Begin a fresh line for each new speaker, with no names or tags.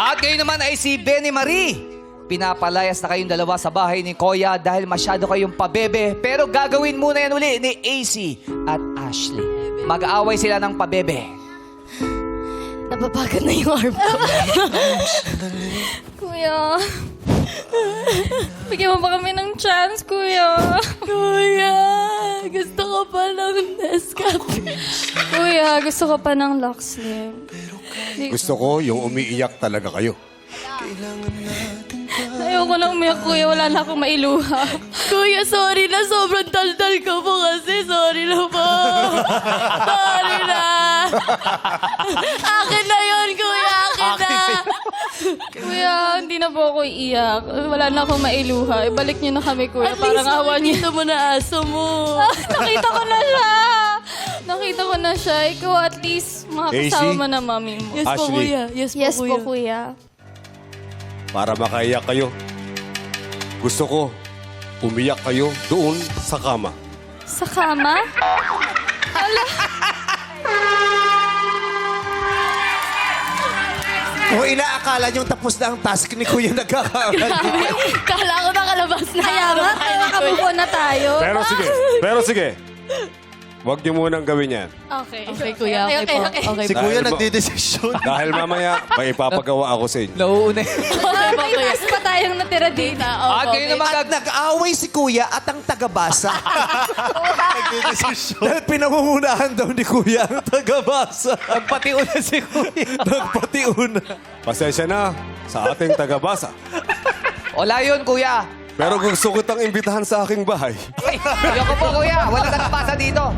At ngayon naman ay si Benny Marie. Pinapalayas na kayong dalawa sa bahay ni Kuya dahil masyado kayong pabebe. Pero gagawin muna yan uli ni AC at Ashley. Mag-aaway sila ng pabebe.
Napapagod na yung arm ko. Kuya. Bigyan mo ba kami ng chance, Kuya? Kuya, gusto ko pa ng Nescafe. Kuya, gusto ko pa ng Lux Slim.
Gusto ko yung umiiyak talaga kayo.
Ayoko na umiyak, Kuya. Wala na akong mailuha. Kuya, sorry na. Sobrang tal-tal ko po kasi. Sorry na po. Sorry na. Akin na yun, Kuya. Akin na. Kuya, hindi na po ako iiyak. Wala na akong mailuha. Ibalik niyo na kami, Kuya. Parang awa niyo. Nakita mo na aso mo. Nakita ko na siya. Nakita ko na siya. Ikaw at least makakasama mo na mami mo.
Yes po, Ashley. Kuya.
Yes po, Kuya.
Para makaiyak kayo, gusto ko umiyak kayo doon sa kama.
Sa kama? Ala.
O inaakala niyong tapos na ang task ni Kuya nagkakamali.
Kala ko nakalabas na. Kaya nga, makamubo na tayo.
Pero sige. Huwag niyo munang gawin yan.
Okay.
Okay, Kuya. Okay po. Okay
Si
po.
Kuya
Dahil
nagdidesisyon.
Dahil mamaya, may ipapagawa ako sa inyo.
Nauuna.
May mas pa tayong natira dito.
At ngayon naman
At nag-aaway si Kuya at ang tagabasa. Nagdidesisyon. Dahil pinangungunahan daw ni Kuya ang tagabasa.
nagpatiuna si Kuya.
Nagpatiuna.
Pasensya na sa ating tagabasa.
Wala yun, Kuya.
Pero gusto ko itang imbitahan sa aking bahay.
Ayoko po, Kuya. Wala nakapasa dito.